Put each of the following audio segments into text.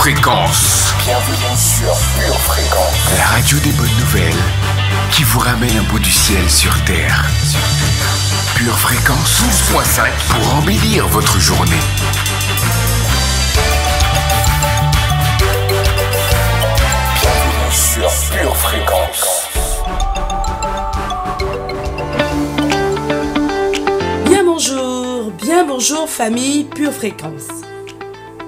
Fréquence. Bienvenue sur Pure Fréquence. La radio des bonnes nouvelles qui vous ramène un bout du ciel sur Terre. Pure Fréquence 12.5 pour embellir votre journée. Bienvenue sur Pure Fréquence. Bien bonjour famille Pure Fréquence.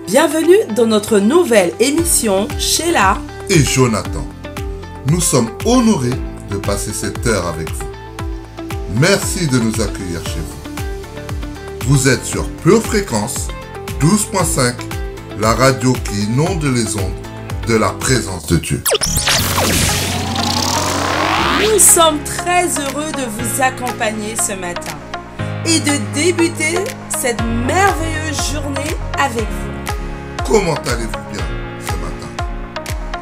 Bienvenue dans notre nouvelle émission Sheila et Jonathan. Nous sommes honorés de passer cette heure avec vous. Merci de nous accueillir chez vous. Vous êtes sur Pure Fréquence 12.5, la radio qui inonde les ondes de la présence de Dieu. Nous sommes très heureux de vous accompagner ce matin et de débuter cette merveilleuse journée avec vous. Comment allez-vous bien ce matin?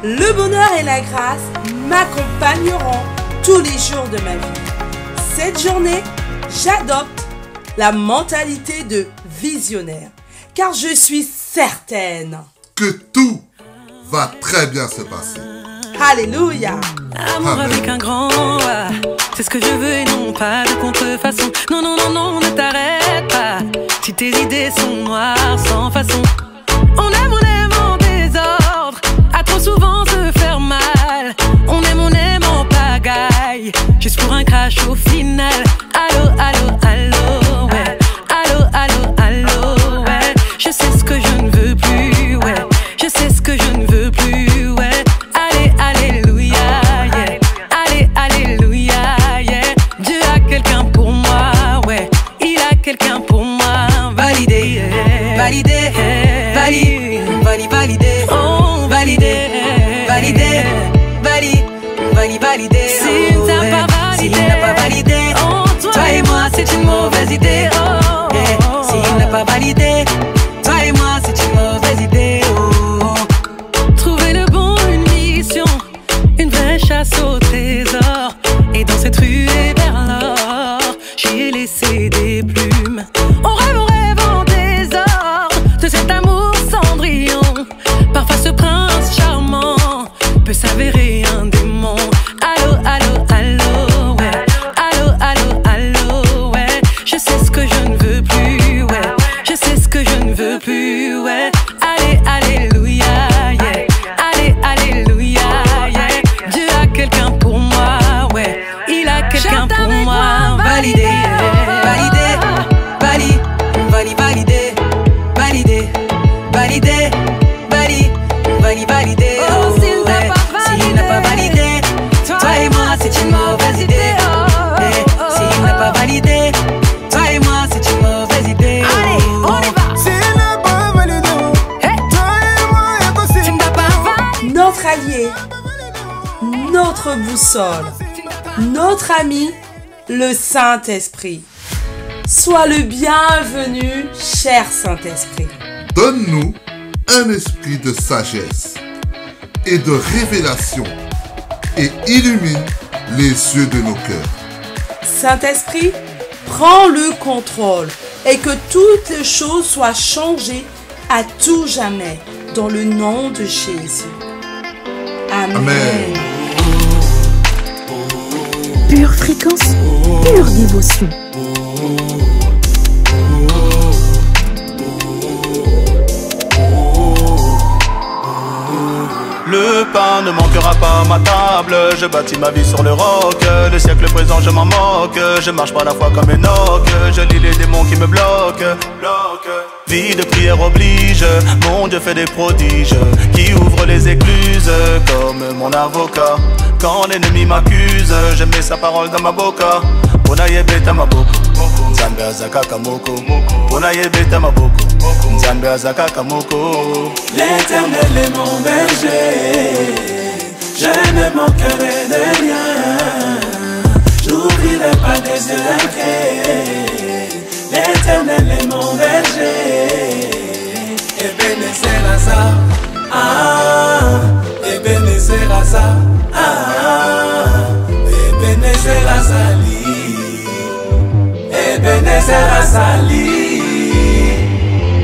Le bonheur et la grâce m'accompagneront tous les jours de ma vie. Cette journée, j'adopte la mentalité de visionnaire, car je suis certaine que tout va très bien se passer. Alléluia. Amour Amen. avec un grand A, c'est ce que je veux et non pas de contrefaçon. Non, non, non, non, ne t'arrête pas. Si tes idées sont noires, sans façon. On aime en désordre, à trop souvent se faire mal. On aime en pagaille, juste pour un crash au final. Allô, allô, allô, ouais. Allô, allô, allô, ouais. Je sais ce que je ne veux plus, ouais. Je sais ce que je ne veux plus, ouais. Allez, alléluia, yeah. Allez, alléluia, yeah. Dieu a quelqu'un pour moi, ouais. Il a quelqu'un pour moi. Validé, validé, validé, validé, oh, validé, validé, validé, validé. S'il n'a pas validé, s'il n'a pas validé, oh, toi et moi c'est une mauvaise idée, oh, yeah. S'il n'a pas validé, toi et moi c'est une mauvaise idée, oh. Trouver le bon, une mission, une vraie chasse au trésor. Et dans cette ruée vers l'or, j'ai laissé des plumes. On rêve en désordre de cet amour cendrillon. Parfois ce prince charmant peut s'avérer un démon. Allô, allô, allô, ouais. Allô, allô, allô, ouais. Je sais ce que je ne veux plus, ouais. Je sais ce que je ne veux plus, ouais. Allez, alléluia, yeah. Allez, alléluia, yeah. Dieu a quelqu'un pour moi, ouais. Il a quelqu'un pour moi. Validé, validé, validé, validé, validé, validé, validé, validé. Oh, s'il n'a pas validé, toi et moi c'est une mauvaise idée. S'il n'a pas validé, toi et moi c'est une mauvaise idée. Allez, on y va. S'il n'a pas validé, toi et moi impossible. Tu n'as pas validé. Notre allié, notre boussole, notre ami, le Saint-Esprit. Sois le bienvenu, cher Saint-Esprit. Donne-nous un esprit de sagesse et de révélation et illumine les yeux de nos cœurs. Saint-Esprit, prends le contrôle et que toutes choses soient changées à tout jamais dans le nom de Jésus. Amen. Amen. Pure Fréquence, pure dévotion. Le pain ne manquera pas à ma table. Je bâtis ma vie sur le roc. Le siècle présent je m'en moque. Je marche par la foi comme Enoch. Je lis les démons qui me bloquent. Vie de prière oblige. Mon Dieu fait des prodiges qui ouvrent les écluses comme mon avocat. Quand l'ennemi m'accuse, je mets sa parole dans ma boca. Ponaye beta maboko, Nzambe azaka kamoko. Ponaye beta maboko, Nzambe azaka kamoko. L'Éternel est mon berger, je ne manquerai de rien. J'ouvrirai pas des yeux inquiets. L'Éternel est mon berger. Ebenezer Asa, Ebenezer Asa, Ebenezer Azali, Ebenezer Azali.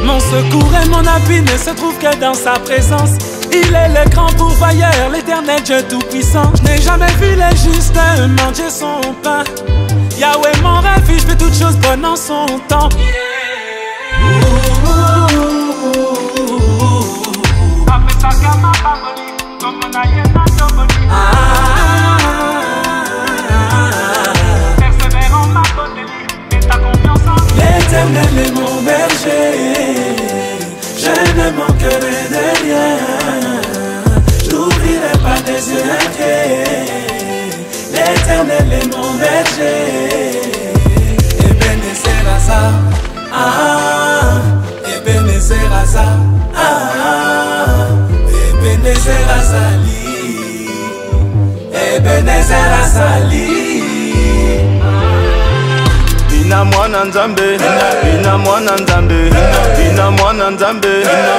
Mon secours et mon appui ne se trouve que dans sa présence. Il est le grand pourvoyeur, l'éternel Dieu tout-puissant. Je n'ai jamais vu les justes manger son pain. Yahweh mon refuge, fait toutes choses bonnes en son temps. L'éternel est mon berger, je ne manquerai de rien. Je n'ouvrirai pas des yeux inquiets. L'éternel est mon berger. Ebenezer Asa, Ebenezer Asa, Ebenezer Azali, Ebenezer Azali. Bina mwana nzambe, bina mwana nzambe, bina mwana nzambe,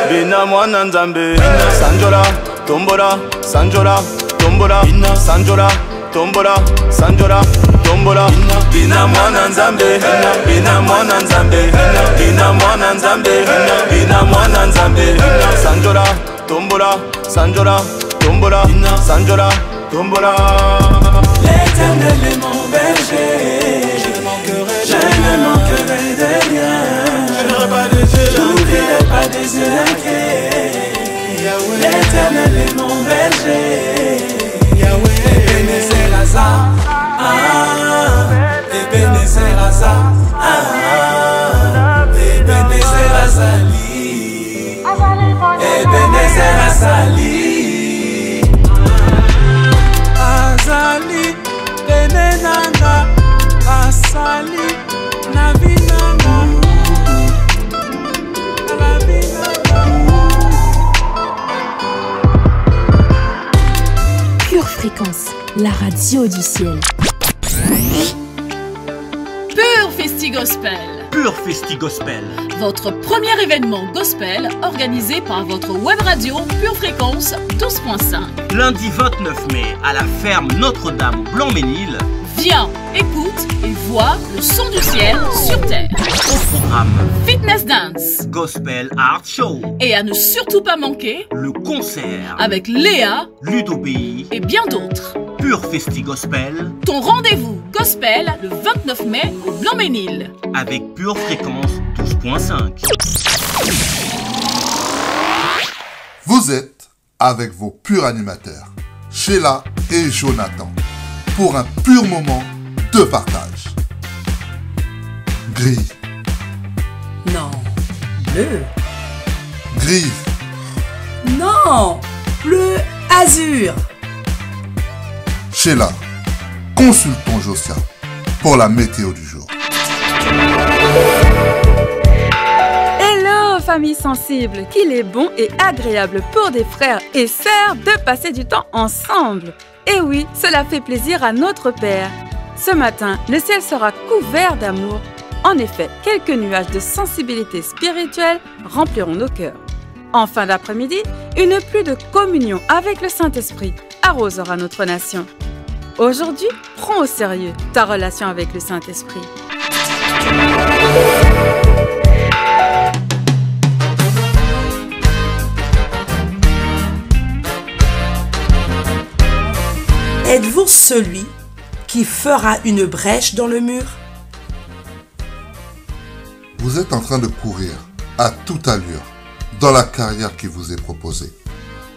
bina mwana nzambe. Sanjola, tombola, sanjola, tombola, sanjola, tombola, sanjola, tombola. Bina mwana nzambe, bina mwana nzambe, bina mwana nzambe, bina mwana nzambe. Sanjola, tombola, sanjola, tombola, sanjola, tombola. L'éternel est mon berger, je ne manquerai de rien. Je n'ouvrirai pas des yeux inquiets. L'éternel est mon berger. Ebenezer Asa, Ebenezer Asa, Ebenezer Azali, Ebenezer Azali, Azali, Benenanga, Asali, Navinanga, Navinanga. Pure Fréquence, la radio du ciel. Pure Festi Gospel. Pure Festi Gospel. Votre premier événement gospel organisé par votre web radio Pure Fréquence 12.5. Lundi 29 mai à la ferme Notre-Dame au Blanc-Ménil. Viens, écoute et vois le son du ciel sur terre. Au programme Fitness Dance, Gospel Art Show. Et à ne surtout pas manquer le concert avec Léa, Ludo B et bien d'autres. Pure Festi Gospel. Ton rendez-vous gospel le 29 mai au Blanc-Ménil. Avec Pure Fréquence 12.5. Vous êtes avec vos purs animateurs, Sheila et Jonathan, pour un pur moment de partage. Gris. Non. Bleu. Gris. Non. Bleu azur. Sheila, consultons Josia pour la météo du jour. Hello famille sensible, qu'il est bon et agréable pour des frères et sœurs de passer du temps ensemble. Et oui, cela fait plaisir à notre Père. Ce matin, le ciel sera couvert d'amour. En effet, quelques nuages de sensibilité spirituelle rempliront nos cœurs. En fin d'après-midi, une pluie de communion avec le Saint-Esprit arrosera notre nation. Aujourd'hui, prends au sérieux ta relation avec le Saint-Esprit. Êtes-vous celui qui fera une brèche dans le mur? Vous êtes en train de courir à toute allure dans la carrière qui vous est proposée.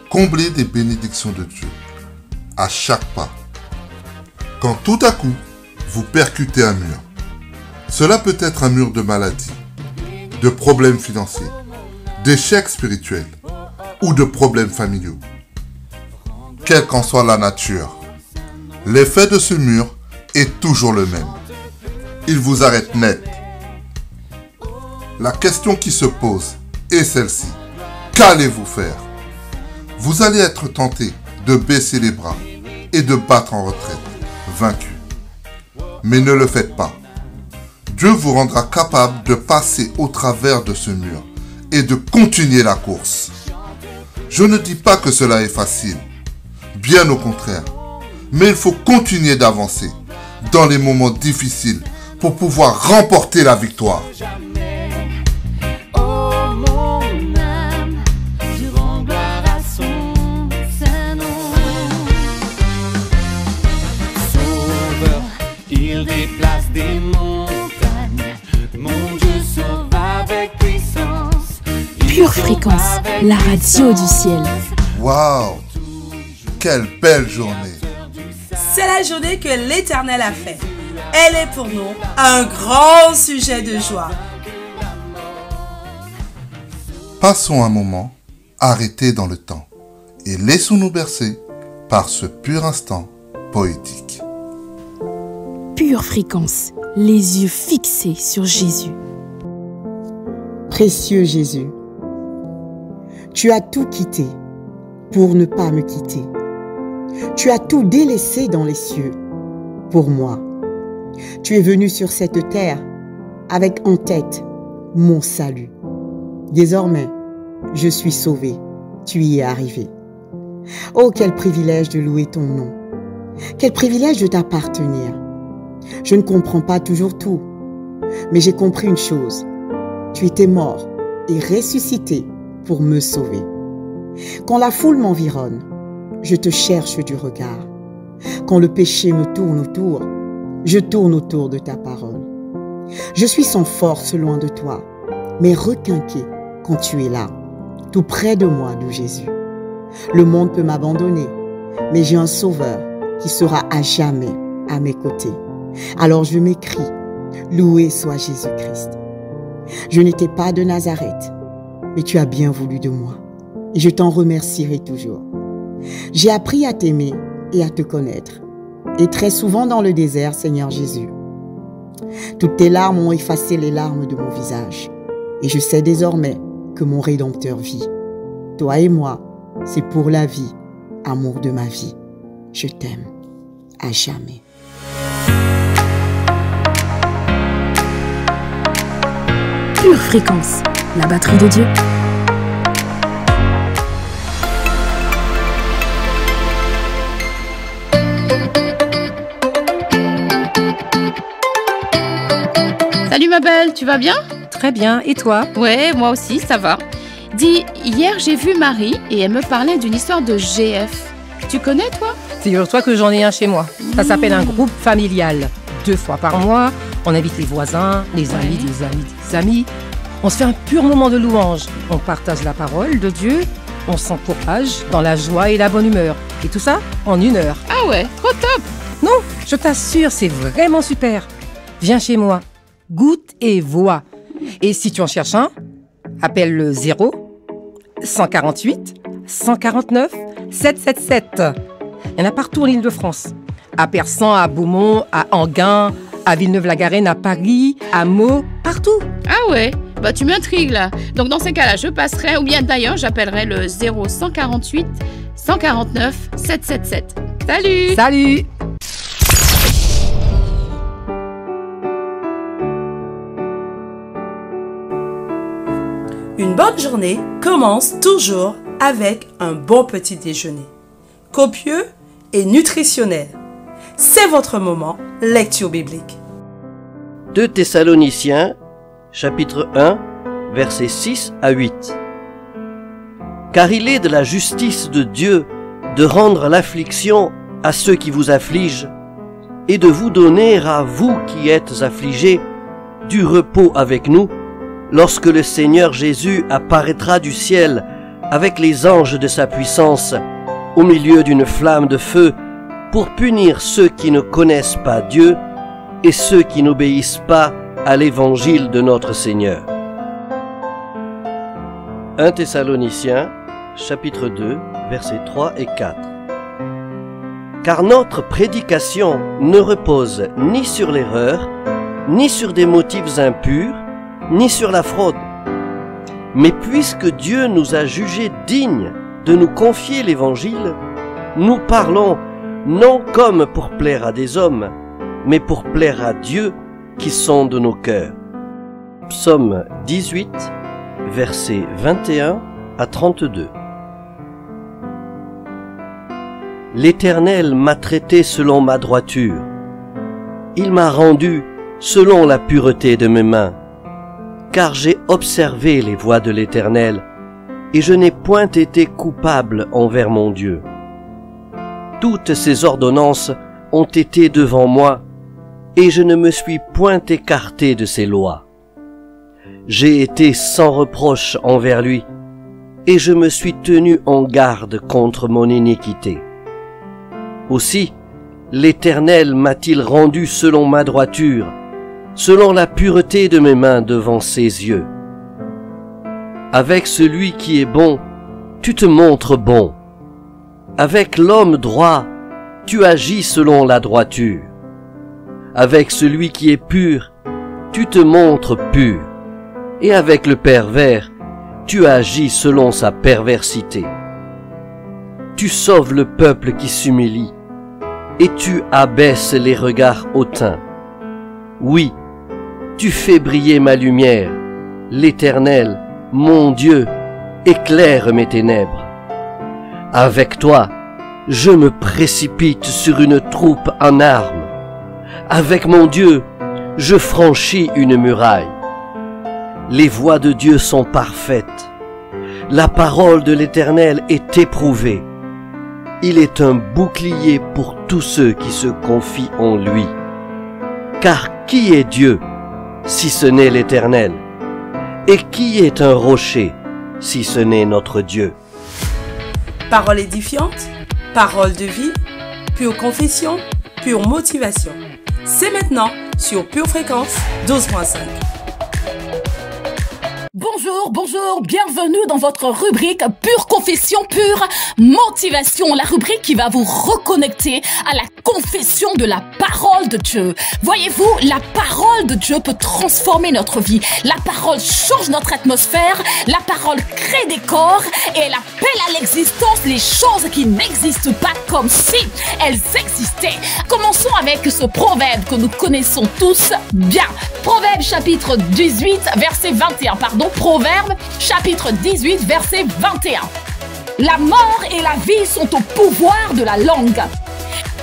Comblez des bénédictions de Dieu à chaque pas. Quand tout à coup, vous percutez un mur. Cela peut être un mur de maladie, de problèmes financiers, d'échecs spirituels ou de problèmes familiaux. Quelle qu'en soit la nature, l'effet de ce mur est toujours le même. Il vous arrête net. La question qui se pose est celle-ci. Qu'allez-vous faire? Vous allez être tenté de baisser les bras et de battre en retraite, vaincu. Mais ne le faites pas. Dieu vous rendra capable de passer au travers de ce mur et de continuer la course. Je ne dis pas que cela est facile, bien au contraire. Mais il faut continuer d'avancer dans les moments difficiles pour pouvoir remporter la victoire. Oh mon Pure Fréquence, la radio du ciel. Waouh! Quelle belle journée! C'est la journée que l'Éternel a faite. Elle est pour nous un grand sujet de joie. Passons un moment arrêtés dans le temps et laissons-nous bercer par ce pur instant poétique. Pure Fréquence, les yeux fixés sur Jésus. Précieux Jésus, tu as tout quitté pour ne pas me quitter. Tu as tout délaissé dans les cieux pour moi. Tu es venu sur cette terre avec en tête mon salut. Désormais, je suis sauvé. Tu y es arrivé. Oh, quel privilège de louer ton nom. Quel privilège de t'appartenir. Je ne comprends pas toujours tout, mais j'ai compris une chose. Tu étais mort et ressuscité pour me sauver. Quand la foule m'environne, je te cherche du regard. Quand le péché me tourne autour, je tourne autour de ta parole. Je suis sans force loin de toi, mais requinqué quand tu es là, tout près de moi, doux Jésus. Le monde peut m'abandonner, mais j'ai un sauveur qui sera à jamais à mes côtés. Alors je m'écrie, loué soit Jésus-Christ. Je n'étais pas de Nazareth, mais tu as bien voulu de moi, et je t'en remercierai toujours. J'ai appris à t'aimer et à te connaître, et très souvent dans le désert, Seigneur Jésus. Toutes tes larmes ont effacé les larmes de mon visage, et je sais désormais que mon Rédempteur vit. Toi et moi, c'est pour la vie, amour de ma vie. Je t'aime à jamais. Pure Fréquence, la batterie de Dieu. Salut ma belle, tu vas bien? Très bien, et toi? Ouais, moi aussi, ça va. Dis, hier j'ai vu Marie et elle me parlait d'une histoire de GF. Tu connais toi? Figure-toi que j'en ai un chez moi. Ça s'appelle un groupe familial. 2 fois par mois, on invite les voisins, les amis, des amis. On se fait un pur moment de louange. On partage la parole de Dieu, on s'encourage dans la joie et la bonne humeur. Et tout ça en 1 heure. Ah ouais, trop top! Non, je t'assure, c'est vraiment super. Viens chez moi, goûte et vois. Et si tu en cherches un, appelle le 0 148 149 777. Il y en a partout en Île-de-France. À Persan, à Beaumont, à Enghien, à Villeneuve-la-Garenne, à Paris, à Meaux, partout. Ah ouais, bah tu m'intrigues là. Donc dans ces cas-là, je passerai, ou bien d'ailleurs, j'appellerai le 0 148 149 777. Salut! Salut! Une bonne journée commence toujours avec un bon petit déjeuner, copieux et nutritionnel. C'est votre moment lecture biblique. 2 Thessaloniciens, chapitre 1, versets 6 à 8. Car il est de la justice de Dieu de rendre l'affliction à ceux qui vous affligent et de vous donner à vous qui êtes affligés du repos avec nous, lorsque le Seigneur Jésus apparaîtra du ciel avec les anges de sa puissance, au milieu d'une flamme de feu, pour punir ceux qui ne connaissent pas Dieu et ceux qui n'obéissent pas à l'évangile de notre Seigneur. 1 Thessaloniciens, chapitre 2, versets 3 et 4. Car notre prédication ne repose ni sur l'erreur, ni sur des motifs impurs, ni sur la fraude. Mais puisque Dieu nous a jugés dignes de nous confier l'Évangile, nous parlons non comme pour plaire à des hommes, mais pour plaire à Dieu qui sonde nos cœurs. Psaume 18, versets 21 à 32. L'Éternel m'a traité selon ma droiture. Il m'a rendu selon la pureté de mes mains. Car j'ai observé les voies de l'Éternel, et je n'ai point été coupable envers mon Dieu. Toutes ses ordonnances ont été devant moi, et je ne me suis point écarté de ses lois. j'ai été sans reproche envers lui, et je me suis tenu en garde contre mon iniquité. Aussi, l'Éternel m'a-t-il rendu selon ma droiture, selon la pureté de mes mains devant ses yeux. Avec celui qui est bon, tu te montres bon. Avec l'homme droit, tu agis selon la droiture. Avec celui qui est pur, tu te montres pur. Et avec le pervers, tu agis selon sa perversité. Tu sauves le peuple qui s'humilie, et tu abaisses les regards hautains. Oui, tu fais briller ma lumière, l'Éternel, mon Dieu, éclaire mes ténèbres. Avec toi, je me précipite sur une troupe en armes. Avec mon Dieu, je franchis une muraille. Les voies de Dieu sont parfaites. La parole de l'Éternel est éprouvée. Il est un bouclier pour tous ceux qui se confient en lui. Car qui est Dieu, si ce n'est l'Éternel? Et qui est un rocher, si ce n'est notre Dieu? Parole édifiante, parole de vie, pure confession, pure motivation. C'est maintenant sur Pure Fréquence 12.5. Bonjour, bonjour, bienvenue dans votre rubrique Pure Confession, Pure Motivation, la rubrique qui va vous reconnecter à la confession de la parole de Dieu. Voyez-vous, la parole de Dieu peut transformer notre vie. La parole change notre atmosphère, la parole crée des corps et elle appelle à l'existence les choses qui n'existent pas comme si elles existaient. Commençons avec ce proverbe que nous connaissons tous bien. Proverbe chapitre 18, verset 21, Proverbe chapitre 18 verset 21. La mort et la vie sont au pouvoir de la langue.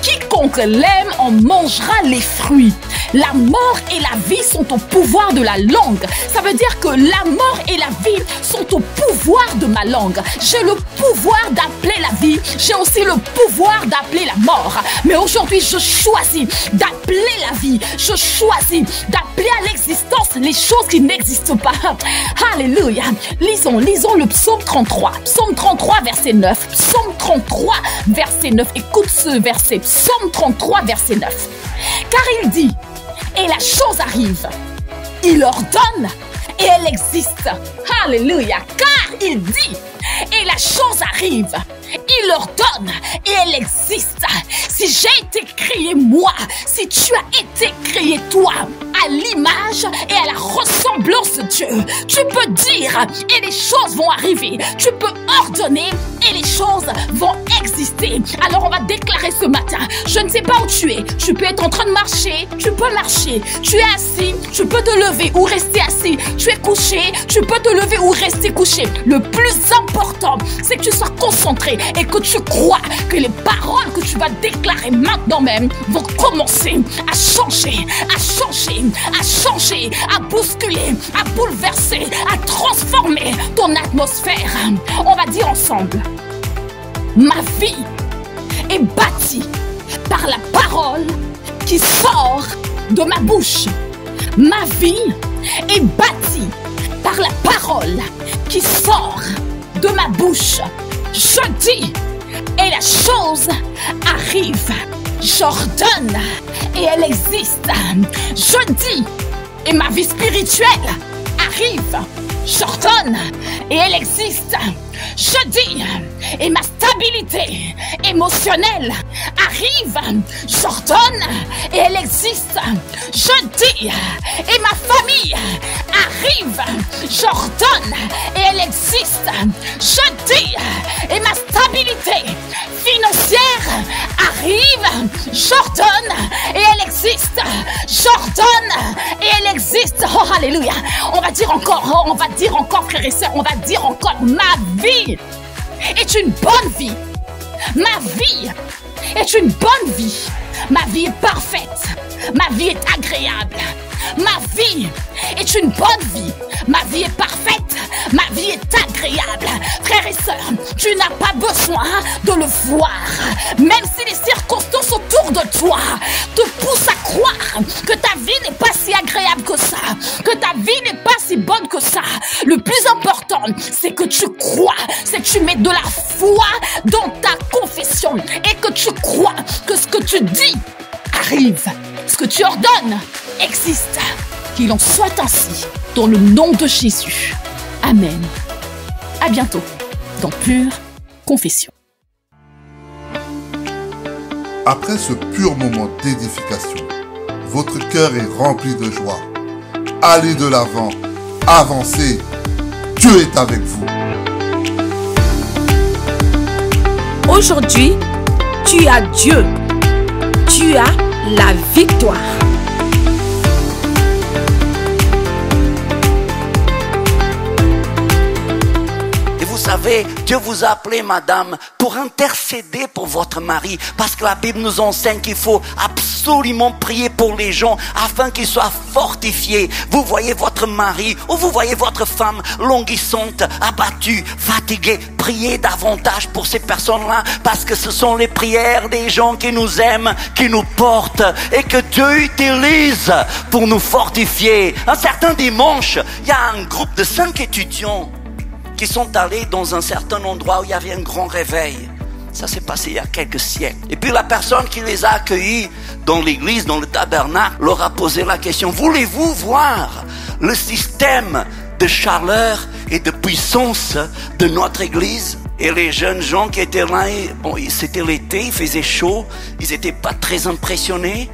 Quiconque l'aime en mangera les fruits. La mort et la vie sont au pouvoir de la langue. Ça veut dire que la mort et la vie sont au pouvoir de ma langue. J'ai le pouvoir d'appeler la vie. J'ai aussi le pouvoir d'appeler la mort. Mais aujourd'hui, je choisis d'appeler la vie. Je choisis d'appeler à l'existence les choses qui n'existent pas. Alléluia. Lisons le psaume 33. Psaume 33, verset 9. Psaume 33, verset 9. Écoute ce verset. Psaume 33, verset 9. Car il dit, et la chose arrive, il ordonne et elle existe. Alléluia. Car il dit, et la chose arrive, il ordonne et elle existe. Si j'ai été créé moi, si tu as été créé toi, à l'image et à la ressemblance de Dieu, tu peux dire et les choses vont arriver. Tu peux ordonner et les choses vont exister. Alors on va déclarer ce matin, je ne sais pas où tu es. Tu peux être en train de marcher, tu peux marcher. Tu es assis, tu peux te lever ou rester assis. Tu es couché, tu peux te lever ou rester couché. Le plus important, c'est que tu sois concentré et que tu crois que les paroles que tu vas déclarer maintenant même vont commencer à changer, à bousculer, à bouleverser, à transformer ton atmosphère. On va dire ensemble, ma vie est bâtie par la parole qui sort de ma bouche. Ma vie est bâtie par la parole qui sort de ma bouche. Je dis et la chose arrive. J'ordonne et elle existe. Je dis et ma vie spirituelle arrive. J'ordonne et elle existe. Je dis et ma stabilité émotionnelle arrive. J'ordonne et elle existe. Je dis et ma famille arrive. J'ordonne et elle existe. Je dis et ma stabilité financière arrive. J'ordonne et elle existe. J'ordonne et elle existe. Oh alléluia. On va dire encore frères et sœurs, on va dire encore ma vie est une bonne vie. Ma vie est une bonne vie. Ma vie est parfaite. Ma vie est agréable. Ma vie est une bonne vie. Ma vie est parfaite. Ma vie est agréable. Frères et sœurs, tu n'as pas besoin de le voir. Même si les circonstances autour de toi te poussent à croire que ta vie n'est pas si agréable que ça, que ta vie n'est pas si bonne que important, c'est que tu crois, c'est que tu mets de la foi dans ta confession et que tu crois que ce que tu dis arrive, ce que tu ordonnes existe. Qu'il en soit ainsi, dans le nom de Jésus. Amen. À bientôt dans Pure Confession. Après ce pur moment d'édification, votre cœur est rempli de joie. Allez de l'avant, avancez. Dieu est avec vous. Aujourd'hui, tu as Dieu. Tu as la victoire. Vous savez, Dieu vous a appelé, madame, pour intercéder pour votre mari. Parce que la Bible nous enseigne qu'il faut absolument prier pour les gens afin qu'ils soient fortifiés. Vous voyez votre mari ou vous voyez votre femme languissante, abattue, fatiguée. Priez davantage pour ces personnes-là parce que ce sont les prières des gens qui nous aiment, qui nous portent et que Dieu utilise pour nous fortifier. Un certain dimanche, il y a un groupe de 5 étudiants qui sont allés dans un certain endroit où il y avait un grand réveil. Ça s'est passé il y a quelques siècles. Et puis la personne qui les a accueillis dans l'église, dans le tabernacle, leur a posé la question: voulez-vous voir le système de chaleur et de puissance de notre église? Et les jeunes gens qui étaient là, bon, c'était l'été, il faisait chaud, ils n'étaient pas très impressionnés.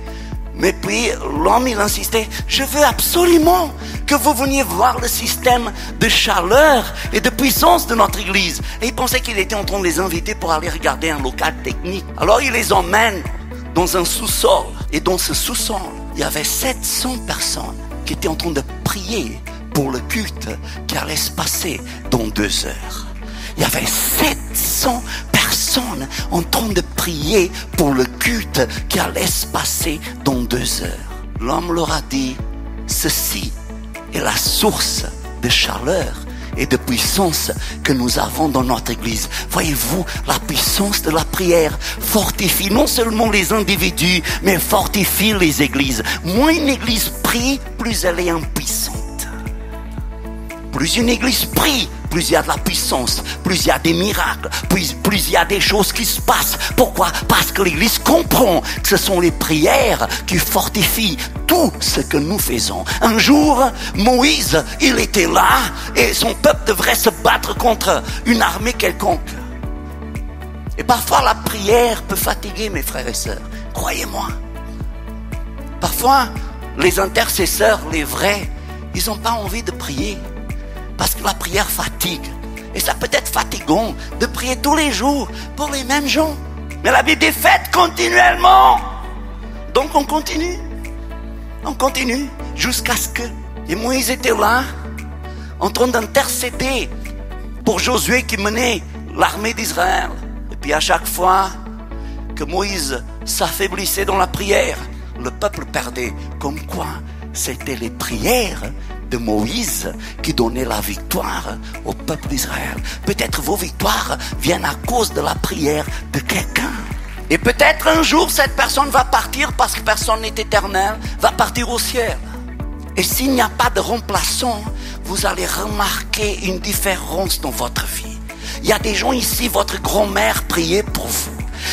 Mais puis l'homme il insistait: je veux absolument que vous veniez voir le système de chaleur et de puissance de notre église. Et il pensait qu'il était en train de les inviter pour aller regarder un local technique. Alors il les emmène dans un sous-sol. Et dans ce sous-sol, il y avait 700 personnes qui étaient en train de prier pour le culte qui allait se passer dans 2 heures. Il y avait 700 personnes en train de prier pour le culte qui allait se passer dans 2 heures. L'homme leur a dit: ceci est la source de chaleur et de puissance que nous avons dans notre église. Voyez-vous, la puissance de la prière fortifie non seulement les individus, mais fortifie les églises. Moins une église prie, plus elle est impuissante. Plus une église prie, plus il y a de la puissance, plus il y a des miracles, plus il y a des choses qui se passent. Pourquoi? Parce que l'église comprend que ce sont les prières qui fortifient tout ce que nous faisons. Un jour, Moïse, il était là et son peuple devrait se battre contre une armée quelconque. Et parfois la prière peut fatiguer, mes frères et sœurs. Croyez-moi. Parfois, les intercesseurs, les vrais, ils n'ont pas envie de prier. Parce que la prière fatigue. Et ça peut être fatigant de prier tous les jours pour les mêmes gens. Mais la Bible est faite continuellement. Donc on continue. On continue jusqu'à ce que... Et Moïse était là, en train d'intercéder pour Josué qui menait l'armée d'Israël. Et puis à chaque fois que Moïse s'affaiblissait dans la prière, le peuple perdait. Comme quoi, c'était les prières de Moïse qui donnait la victoire au peuple d'Israël. Peut-être vos victoires viennent à cause de la prière de quelqu'un. Et peut-être un jour cette personne va partir parce que personne n'est éternel, va partir au ciel. Et s'il n'y a pas de remplaçant, vous allez remarquer une différence dans votre vie. Il y a des gens ici, votre grand-mère priait pour vous.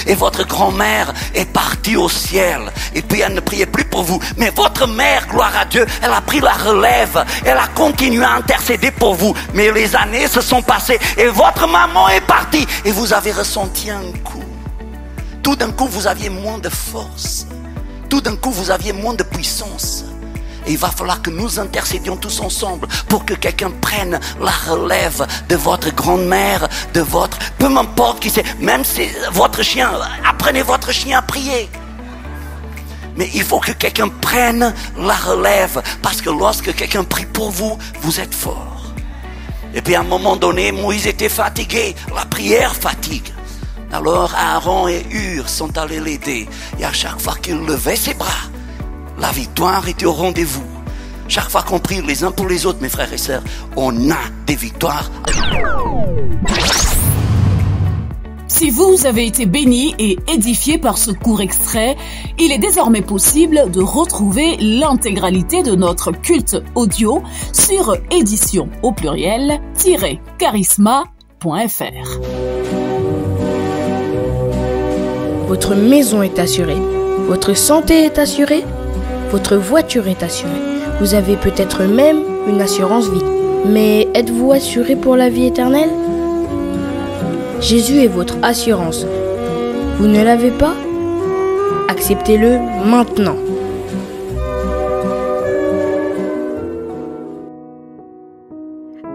Et votre grand-mère est partie au ciel. Et puis elle ne priait plus pour vous. Mais votre mère, gloire à Dieu, elle a pris la relève. Elle a continué à intercéder pour vous. Mais les années se sont passées. Et votre maman est partie. Et vous avez ressenti un coup. Tout d'un coup, vous aviez moins de force. Tout d'un coup, vous aviez moins de puissance. Et il va falloir que nous intercédions tous ensemble pour que quelqu'un prenne la relève de votre grand-mère, de votre... Peu m'importe qui c'est, même si votre chien, apprenez votre chien à prier. Mais il faut que quelqu'un prenne la relève parce que lorsque quelqu'un prie pour vous, vous êtes fort. Et puis à un moment donné, Moïse était fatigué, la prière fatigue. Alors Aaron et Hur sont allés l'aider. Et à chaque fois qu'il levait ses bras, la victoire était au rendez-vous. Chaque fois qu'on prie les uns pour les autres, mes frères et sœurs, on a des victoires. Si vous avez été béni et édifié par ce court extrait, il est désormais possible de retrouver l'intégralité de notre culte audio sur édition au pluriel-charisma.fr. Votre maison est assurée, votre santé est assurée, votre voiture est assurée. Vous avez peut-être même une assurance vie. Mais êtes-vous assuré pour la vie éternelle ? Jésus est votre assurance. Vous ne l'avez pas ? Acceptez-le maintenant.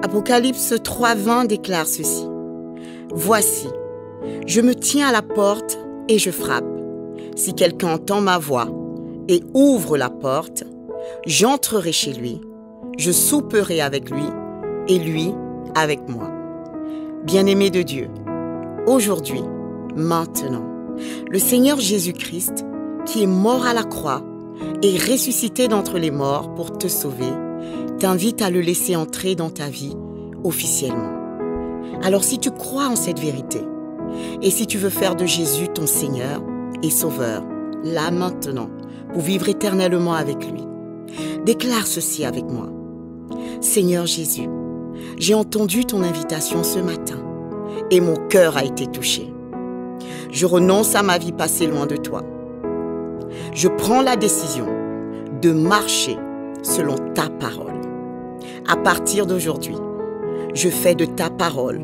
Apocalypse 3:20 déclare ceci. Voici, je me tiens à la porte et je frappe. Si quelqu'un entend ma voix et ouvre la porte, j'entrerai chez lui, je souperai avec lui et lui avec moi. Bien-aimé de Dieu, aujourd'hui, maintenant, le Seigneur Jésus-Christ, qui est mort à la croix et ressuscité d'entre les morts pour te sauver, t'invite à le laisser entrer dans ta vie officiellement. Alors si tu crois en cette vérité, et si tu veux faire de Jésus ton Seigneur et Sauveur, là maintenant, pour vivre éternellement avec lui, déclare ceci avec moi. Seigneur Jésus, j'ai entendu ton invitation ce matin et mon cœur a été touché. Je renonce à ma vie passée loin de toi. Je prends la décision de marcher selon ta parole. À partir d'aujourd'hui, je fais de ta parole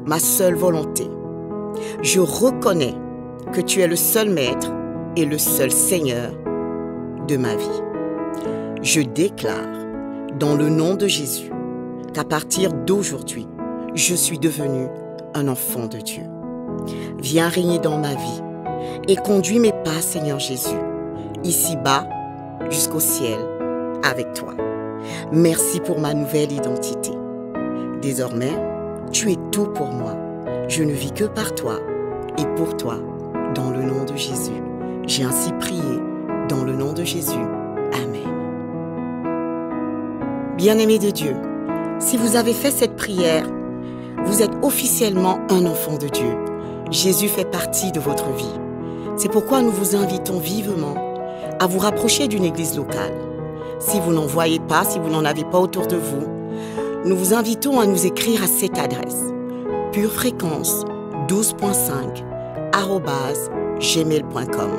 ma seule volonté. Je reconnais que tu es le seul maître et le seul Seigneur de ma vie. Je déclare dans le nom de Jésus qu'à partir d'aujourd'hui, je suis devenu un enfant de Dieu. Viens régner dans ma vie et conduis mes pas, Seigneur Jésus, ici-bas jusqu'au ciel avec toi. Merci pour ma nouvelle identité. Désormais, tu es tout pour moi. Je ne vis que par toi et pour toi, dans le nom de Jésus. J'ai ainsi prié dans le nom de Jésus. Amen. Bien-aimés de Dieu, si vous avez fait cette prière, vous êtes officiellement un enfant de Dieu. Jésus fait partie de votre vie. C'est pourquoi nous vous invitons vivement à vous rapprocher d'une église locale. Si vous n'en voyez pas, si vous n'en avez pas autour de vous, nous vous invitons à nous écrire à cette adresse purefréquence12.5@gmail.com.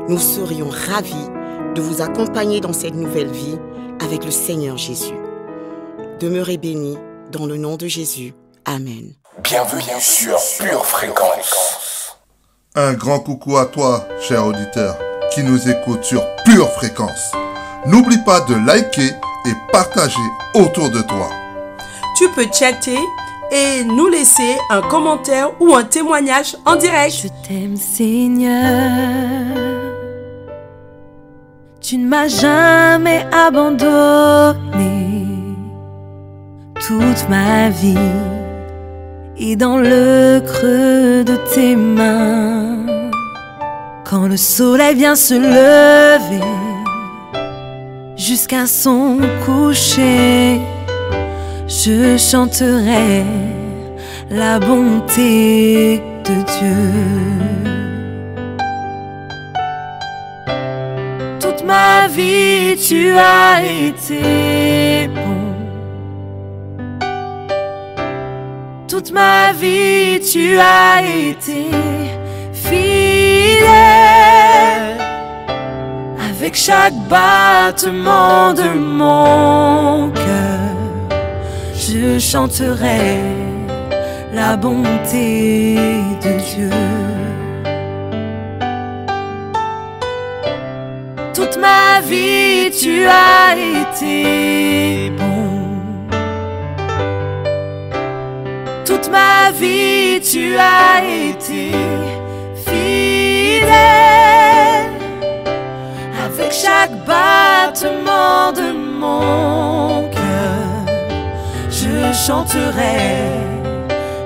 Nous serions ravis de vous accompagner dans cette nouvelle vie avec le Seigneur Jésus. Demeurez bénis dans le nom de Jésus. Amen. Bienvenue sur Pure Fréquence. Un grand coucou à toi, cher auditeur, qui nous écoute sur Pure Fréquence. N'oublie pas de liker et partager autour de toi. Tu peux chatter et nous laisser un commentaire ou un témoignage en direct. Je t'aime, Seigneur. Tu ne m'as jamais abandonné. Toute ma vie est dans le creux de tes mains. Quand le soleil vient se lever jusqu'à son coucher, je chanterai la bonté de Dieu. Toute ma vie, tu as été bon. Toute ma vie, tu as été fidèle. Avec chaque battement de mon cœur, je chanterai la bonté de Dieu. Toute ma vie, tu as été bon. Toute ma vie, tu as été fidèle. Avec chaque battement de mon cœur, je chanterai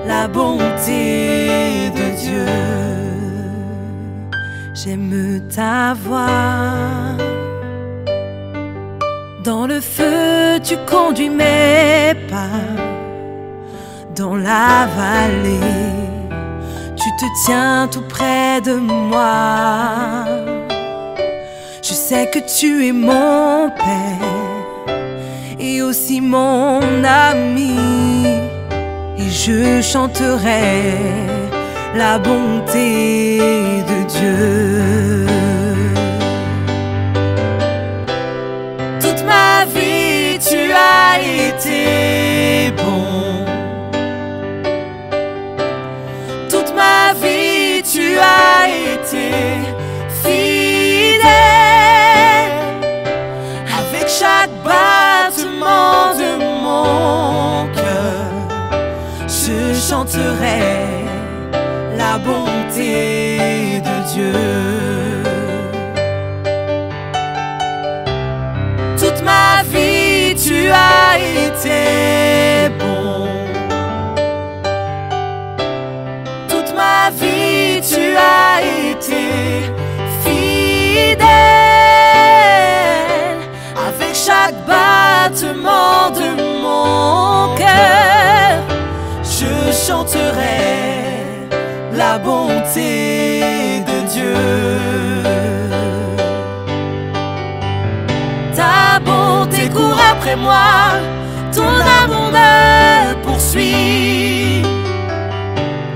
la bonté de Dieu. J'aime ta voix. Dans le feu, tu conduis mes pas. Dans la vallée, tu te tiens tout près de moi. Je sais que tu es mon Père et aussi mon ami, et je chanterai la bonté de Dieu. Toute ma vie tu as été bon, toute ma vie tu as été fidèle. Avec chaque battement de mon cœur, je chanterai la bonté de Dieu. Toute ma vie tu as été bon, toute ma vie tu as été fidèle. Avec chaque battement de mon cœur, je chanterai la bonté de Dieu. Ta bonté court après moi, ton amour me poursuit.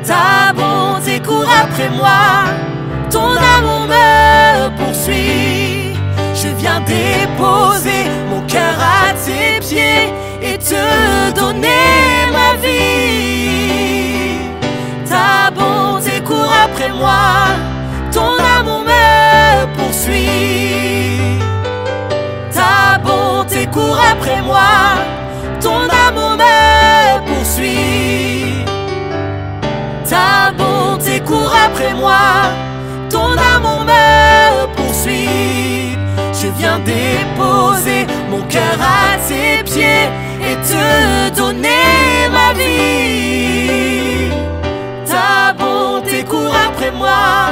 Ta bonté court après moi, ton amour me poursuit. Je viens déposer mon cœur à tes pieds et te donner ma vie. Ta bonté court après moi, ton amour me poursuit. Ta bonté court après moi, ton amour me poursuit. Ta bonté court après moi, ton amour me poursuit. Je viens déposer mon cœur à tes pieds et te donner ma vie. Ta bonté court après moi,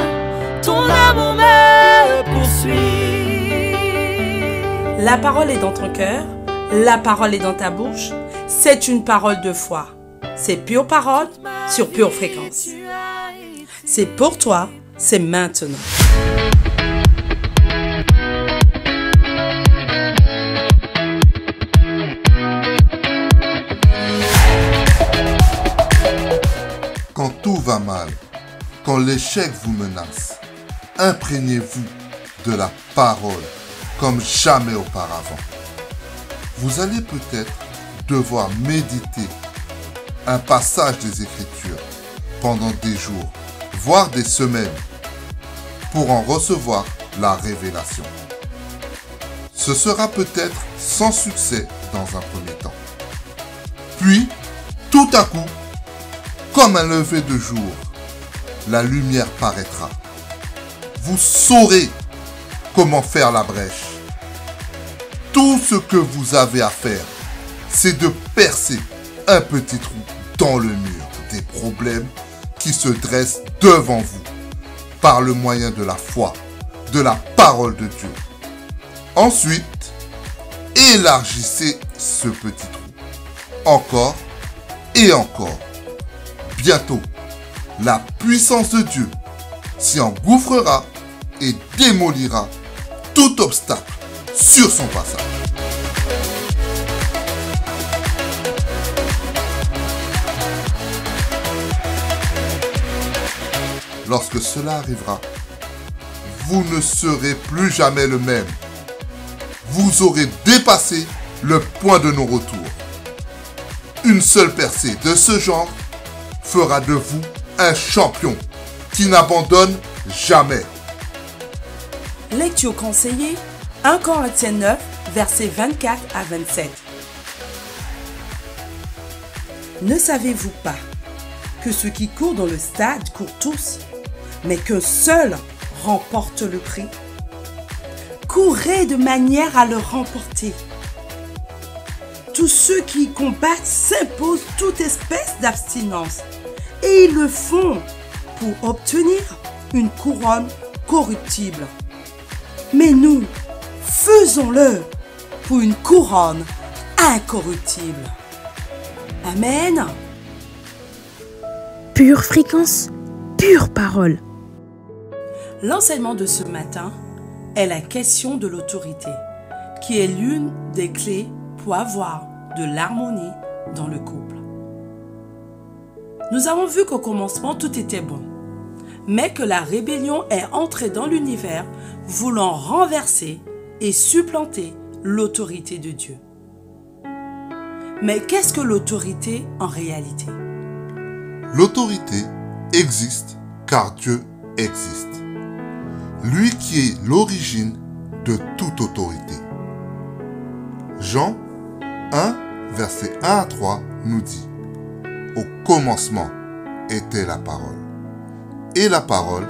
ton amour me poursuit. La parole est dans ton cœur, la parole est dans ta bouche. C'est une parole de foi. C'est Pure Parole sur Pure Fréquence. C'est pour toi, c'est maintenant. Quand tout va mal, quand l'échec vous menace, imprégnez-vous de la parole comme jamais auparavant. Vous allez peut-être devoir méditer un passage des Écritures pendant des jours, voire des semaines, pour en recevoir la révélation. Ce sera peut-être sans succès dans un premier temps. Puis, tout à coup, comme un lever de jour, la lumière paraîtra. Vous saurez comment faire la brèche. Tout ce que vous avez à faire, c'est de percer un petit trou dans le mur des problèmes qui se dressent devant vous par le moyen de la foi, de la parole de Dieu. Ensuite, élargissez ce petit trou. Encore et encore. Bientôt, la puissance de Dieu s'y engouffrera et démolira tout obstacle sur son passage. Lorsque cela arrivera, vous ne serez plus jamais le même. Vous aurez dépassé le point de non-retour. Une seule percée de ce genre fera de vous un champion qui n'abandonne jamais. Lecture conseillée, 1 Corinthiens 9, versets 24 à 27. Ne savez-vous pas que ceux qui courent dans le stade courent tous, mais qu'un seul remporte le prix? Courez de manière à le remporter. Tous ceux qui combattent s'imposent toute espèce d'abstinence, et ils le font pour obtenir une couronne corruptible. Mais nous, faisons-le pour une couronne incorruptible. Amen. Pure Fréquence, pure parole. L'enseignement de ce matin est la question de l'autorité, qui est l'une des clés pour avoir de l'harmonie dans le couple. Nous avons vu qu'au commencement, tout était bon, mais que la rébellion est entrée dans l'univers, voulant renverser et supplanter l'autorité de Dieu. Mais qu'est-ce que l'autorité en réalité? L'autorité existe car Dieu existe. Lui qui est l'origine de toute autorité. Jean 1, versets 1 à 3 nous dit: Au commencement était la parole, et la parole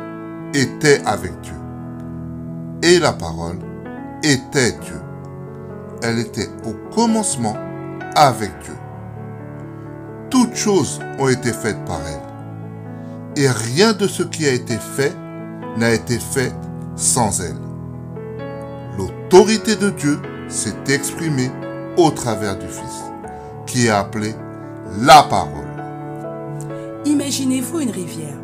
était avec Dieu, et la parole était Dieu. Elle était au commencement avec Dieu. Toutes choses ont été faites par elle, et rien de ce qui a été fait n'a été fait sans elle. L'autorité de Dieu s'est exprimée au travers du Fils, qui est appelé la parole. Imaginez-vous une rivière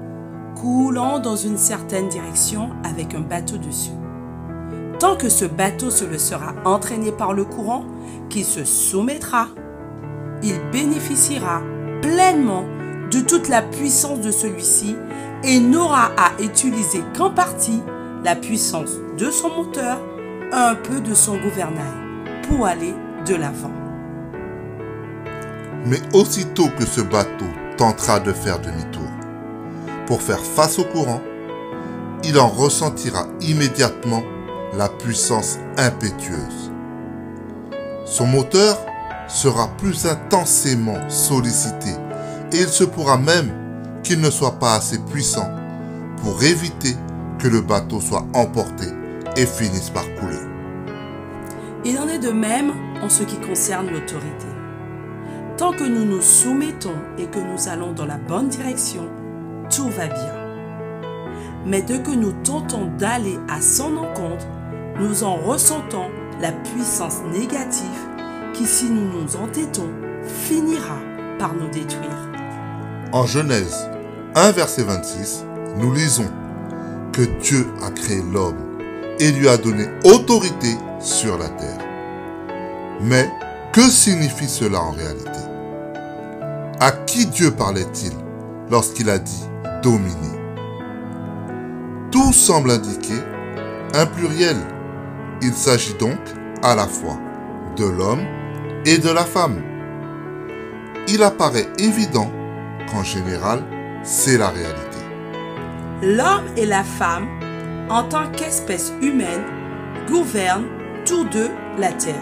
coulant dans une certaine direction avec un bateau dessus. Tant que ce bateau se le sera entraîné par le courant, qui se soumettra, il bénéficiera pleinement de toute la puissance de celui-ci et n'aura à utiliser qu'en partie la puissance de son moteur, un peu de son gouvernail, pour aller de l'avant. Mais aussitôt que ce bateau tentera de faire demi-tour pour faire face au courant, il en ressentira immédiatement la puissance impétueuse. Son moteur sera plus intensément sollicité et il se pourra même qu'il ne soit pas assez puissant pour éviter que le bateau soit emporté et finisse par couler. Il en est de même en ce qui concerne l'autorité. Tant que nous nous soumettons et que nous allons dans la bonne direction, tout va bien. Mais dès que nous tentons d'aller à son encontre, nous en ressentons la puissance négative qui, si nous nous entêtons, finira par nous détruire. En Genèse 1, verset 26, nous lisons que Dieu a créé l'homme et lui a donné autorité sur la terre. Mais que signifie cela en réalité? À qui Dieu parlait-il lorsqu'il a dit « dominer » ? Tout semble indiquer un pluriel. Il s'agit donc à la fois de l'homme et de la femme. Il apparaît évident qu'en général, c'est la réalité. L'homme et la femme, en tant qu'espèce humaine, gouvernent tous deux la terre.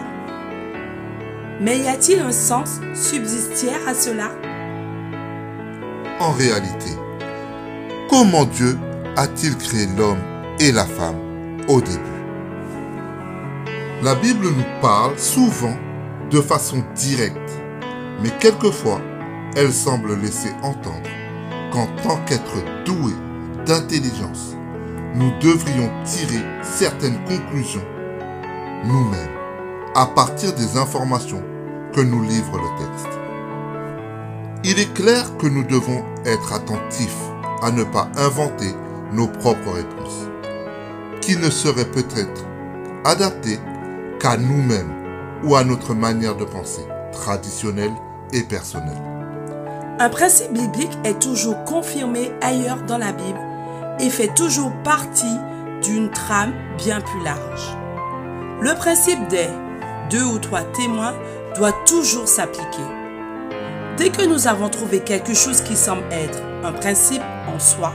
Mais y a-t-il un sens subsidiaire à cela? En réalité, comment Dieu a-t-il créé l'homme et la femme au début? La Bible nous parle souvent de façon directe, mais quelquefois, elle semble laisser entendre qu'en tant qu'être doué d'intelligence, nous devrions tirer certaines conclusions nous-mêmes à partir des informations que nous livre le texte. Il est clair que nous devons être attentifs à ne pas inventer nos propres réponses, qui ne seraient peut-être adaptées qu'à nous-mêmes ou à notre manière de penser traditionnelle et personnelle. Un principe biblique est toujours confirmé ailleurs dans la Bible et fait toujours partie d'une trame bien plus large. Le principe des 2 ou 3 témoins doit toujours s'appliquer. Dès que nous avons trouvé quelque chose qui semble être un principe en soi,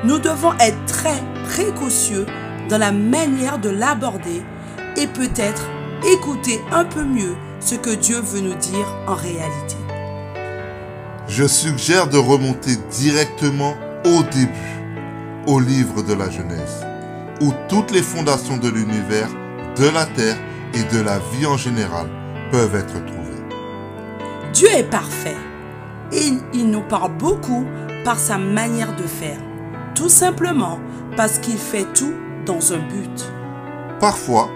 nous devons être très précautieux dans la manière de l'aborder et peut-être écouter un peu mieux ce que Dieu veut nous dire en réalité. Je suggère de remonter directement au début, au livre de la Genèse, où toutes les fondations de l'univers, de la terre et de la vie en général peuvent être trouvées. Dieu est parfait et il nous parle beaucoup par sa manière de faire, tout simplement parce qu'il fait tout dans un but. Parfois,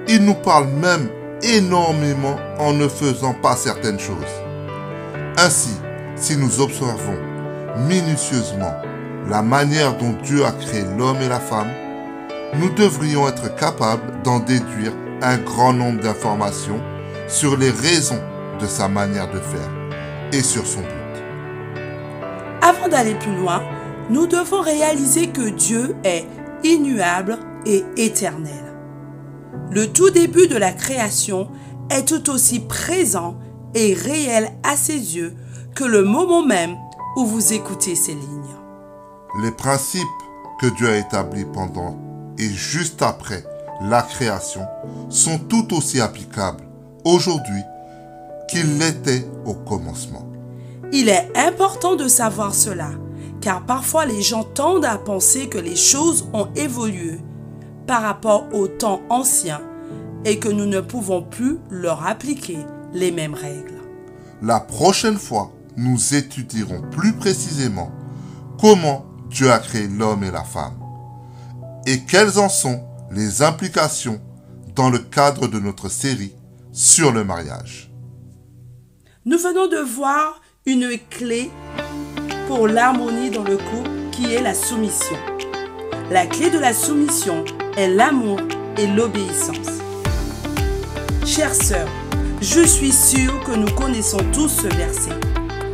il nous parle même énormément en ne faisant pas certaines choses. Ainsi, si nous observons minutieusement la manière dont Dieu a créé l'homme et la femme, nous devrions être capables d'en déduire un grand nombre d'informations sur les raisons de sa manière de faire et sur son but. Avant d'aller plus loin, nous devons réaliser que Dieu est immuable et éternel. Le tout début de la création est tout aussi présent et réel à ses yeux que le moment même où vous écoutez ces lignes. Les principes que Dieu a établis pendant et juste après la création sont tout aussi applicables aujourd'hui qu'ils l'étaient au commencement. Il est important de savoir cela, car parfois les gens tendent à penser que les choses ont évolué par rapport au temps ancien et que nous ne pouvons plus leur appliquer les mêmes règles. La prochaine fois, nous étudierons plus précisément comment Dieu a créé l'homme et la femme et quelles en sont les implications dans le cadre de notre série sur le mariage. Nous venons de voir une clé pour l'harmonie dans le couple qui est la soumission. La clé de la soumission est l'amour et l'obéissance. Chères sœurs, je suis sûre que nous connaissons tous ce verset.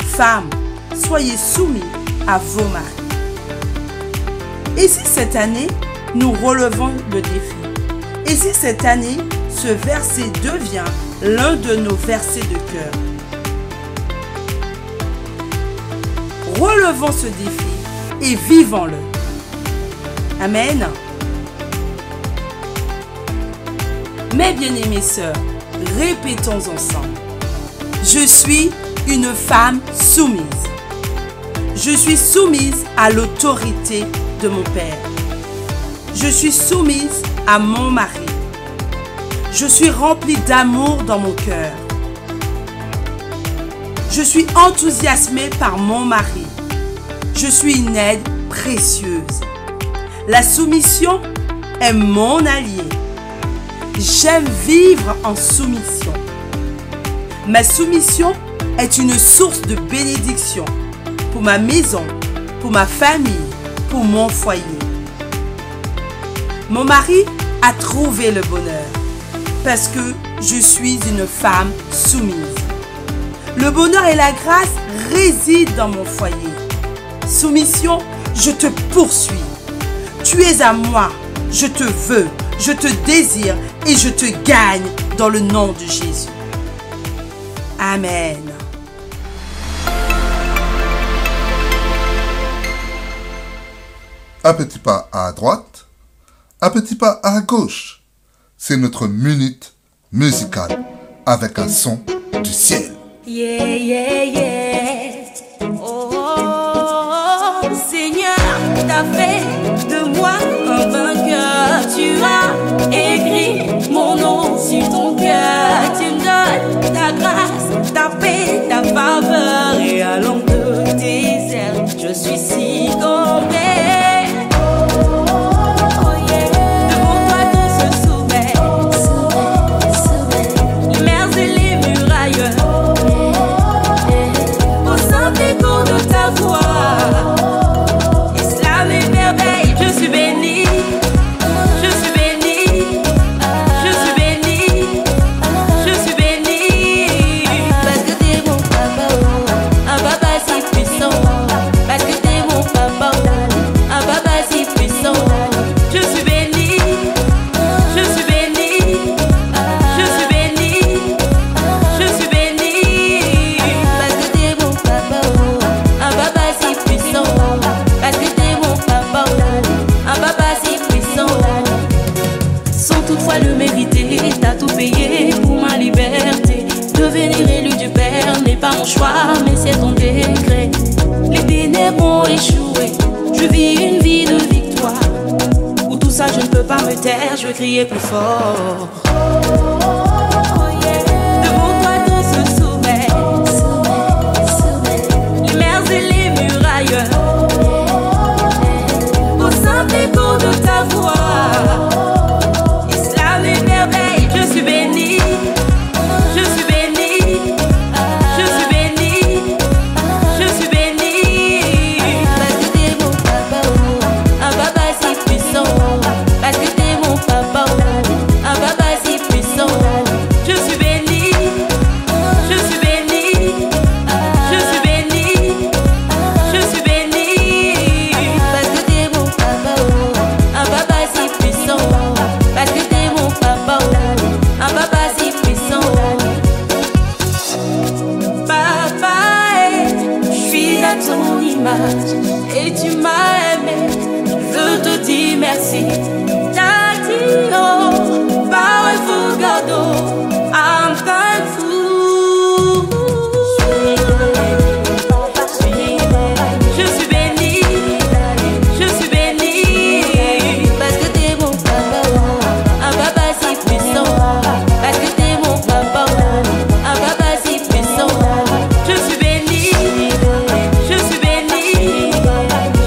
Femmes, soyez soumis à vos maris. Et si cette année, nous relevons le défi? Et si cette année, ce verset devient l'un de nos versets de cœur? Relevons ce défi et vivons-le. Amen. Mes bien-aimées sœurs, répétons ensemble. Je suis une femme soumise. Je suis soumise à l'autorité de mon père. Je suis soumise à mon mari. Je suis remplie d'amour dans mon cœur. Je suis enthousiasmée par mon mari. Je suis une aide précieuse. La soumission est mon allié. J'aime vivre en soumission. Ma soumission est une source de bénédiction pour ma maison, pour ma famille, pour mon foyer. Mon mari a trouvé le bonheur parce que je suis une femme soumise. Le bonheur et la grâce résident dans mon foyer. Soumission, je te poursuis. Tu es à moi, je te veux, je te désire et je te gagne dans le nom de Jésus. Amen. Un petit pas à droite, un petit pas à gauche. C'est notre minute musicale avec un son du ciel. Yeah, yeah, yeah. Oh, oh, oh, Seigneur, t'as fait de moi un vainqueur. Tu as écrit mon nom sur ton cœur. Tu me donnes ta grâce, ta paix, ta faveur. Et à l'ombre de tes ailes, je suis si comblée. Mais c'est ton décret. Les ténèbres ont échoué. Je vis une vie de victoire. Pour tout ça je ne peux pas me taire. Je veux crier plus fort. Devant toi tout se soumet. Les mers et les murailles. Au simple écho de ta voix. Islam et merveille. Je suis bénie. Je suis bénie. Je suis bénie, je suis bénie. Parce que t'es mon papa, image et tu m'as aimé. Je te dis merci. Daddy, oh, powerful God, oh, I'm thankful. Je suis béni, parce que t'es mon papa, un papa si puissant. Parce que t'es mon papa, un papa si puissant. Je suis béni, je suis béni,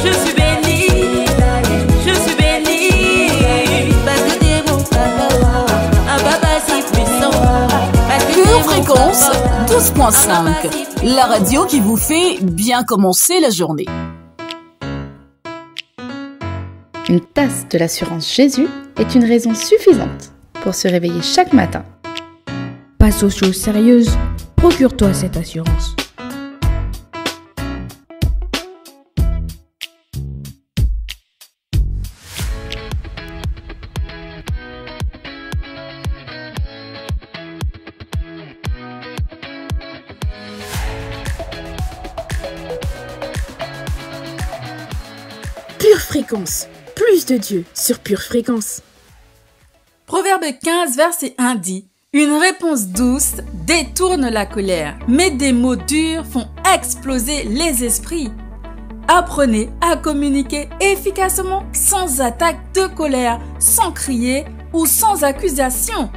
je suis béni, je suis béni. Parce que t'es mon papa, un papa si puissant. Pure Fréquence 12.5, la radio qui vous fait bien commencer la journée. Une tasse de l'assurance Jésus est une raison suffisante pour se réveiller chaque matin. Passe aux choses sérieuses, procure-toi cette assurance. Pure Fréquence, plus de Dieu sur Pure Fréquence. Proverbe 15, verset 1 dit: une réponse douce détourne la colère, mais des mots durs font exploser les esprits. Apprenez à communiquer efficacement sans attaque de colère, sans crier ou sans accusation.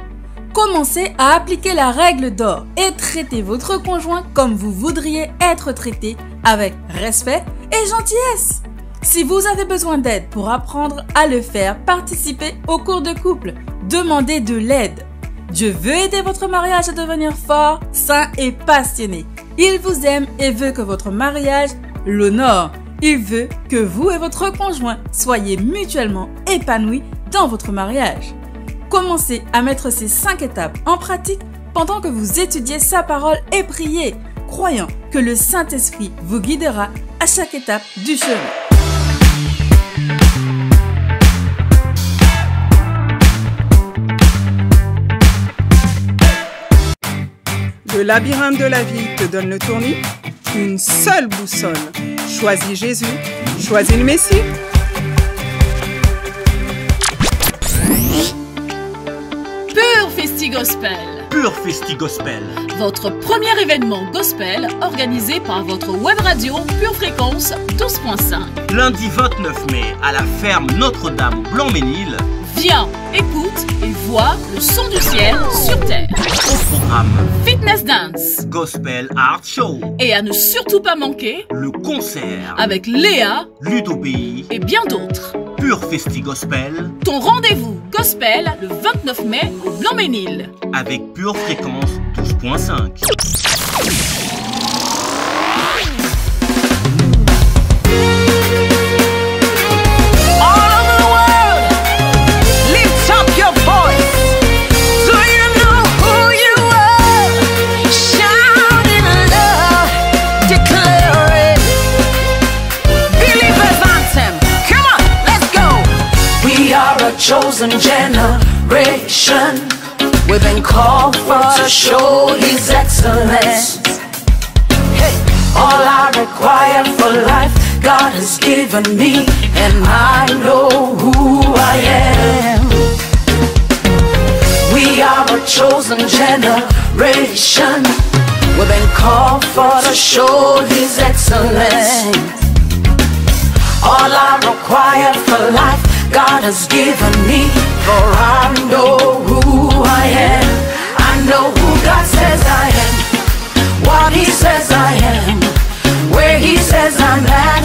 Commencez à appliquer la règle d'or et traitez votre conjoint comme vous voudriez être traité, avec respect et gentillesse. Si vous avez besoin d'aide pour apprendre à le faire, participez au cours de couple. Demandez de l'aide. Dieu veut aider votre mariage à devenir fort, sain et passionné. Il vous aime et veut que votre mariage l'honore. Il veut que vous et votre conjoint soyez mutuellement épanouis dans votre mariage. Commencez à mettre ces 5 étapes en pratique pendant que vous étudiez sa parole et priez, croyant que le Saint-Esprit vous guidera à chaque étape du chemin. Le labyrinthe de la vie te donne le tournis. Une seule boussole. Choisis Jésus, choisis le Messie. Pure Festi Gospel. Pure Festi Gospel. Votre premier événement gospel organisé par votre web radio Pure Fréquence 12.5. Lundi 29 mai à la ferme Notre-Dame au Blanc-Ménil. Viens, écoute et vois le son du ciel sur terre. Au programme Fitness Dance, Gospel Art Show et à ne surtout pas manquer le concert avec Léa, Ludobéi et bien d'autres. Pure Festi Gospel, ton rendez-vous gospel le 29 mai au Blanc-Ménil avec Pure Fréquence 12.5. Chosen generation, we've been called for to show His excellence. Hey, all I require for life, God has given me, and I know who I am. We are a chosen generation, we've been called for to show His excellence. All I require for life, God has given me, for I know who I am. I know who God says I am, what He says I am, where He says I'm at.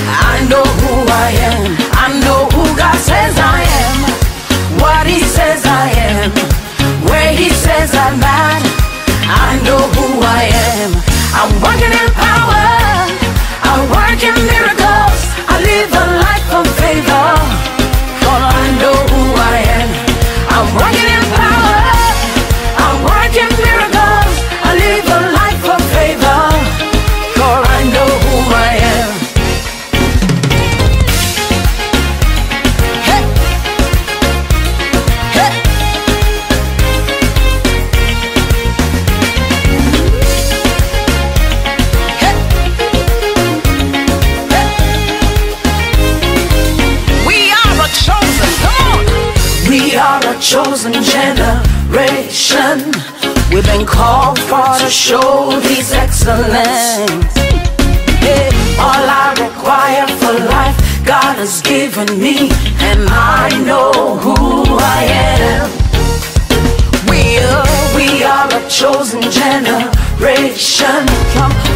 I know who I am. I know who God says I am, what He says I am, where He says I'm at. I know who I am. I'm working in power, I work in miracles, I live a life of favor. I know who I am. I'm working in power, I'm working miracles, I live a life of favor, for I know who I am. Hey. Hey. Hey. chosen generation. We've been called for to show His excellence. Yeah, all I require for life, God has given me, and I know who I am. We are a chosen generation.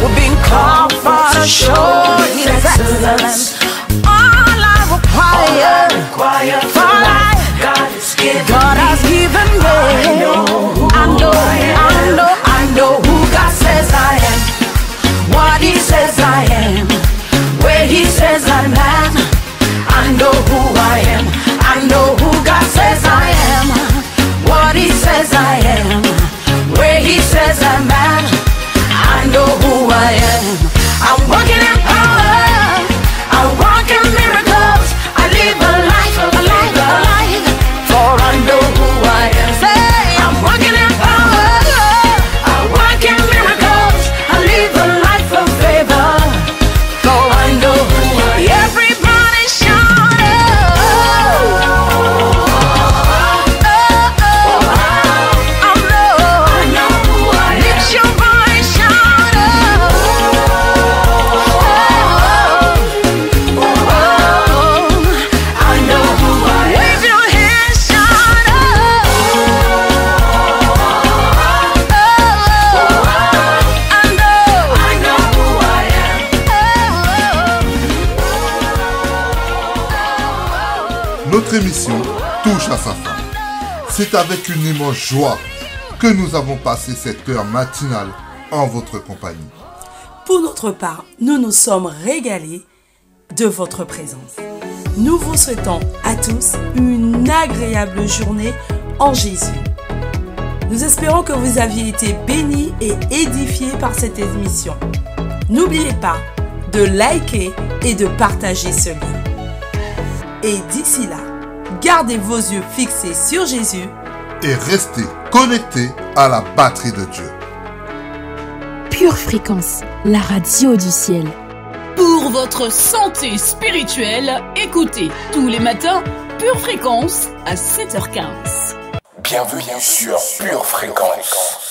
We've been called for to show His excellence. All I require for life, God has given me. I know who God says I am, what He says I am, where He says I'm at. I know who I am. I know who God says I am, what He says I am, where He says I'm at. I know who I am. I'm walking in power, I walk in miracles, I live a life, for I know who I am. Say, I'm walking in power, I walk in miracles, I live a life of favor, for I know who I am. Everybody shout lift your voice, shout I know who I am. Wave your hands, shout I know who I am. Notre émission touche à sa fin. C'est avec une immense joie que nous avons passé cette heure matinale en votre compagnie. Pour notre part, nous nous sommes régalés de votre présence. Nous vous souhaitons à tous une agréable journée en Jésus. Nous espérons que vous aviez été bénis et édifiés par cette émission. N'oubliez pas de liker et de partager ce lien. Et d'ici là, gardez vos yeux fixés sur Jésus et restez connectés à la batterie de Dieu. Pure Fréquence, la radio du ciel. Pour votre santé spirituelle, écoutez tous les matins Pure Fréquence à 7h15. Bienvenue sur Pure Fréquence.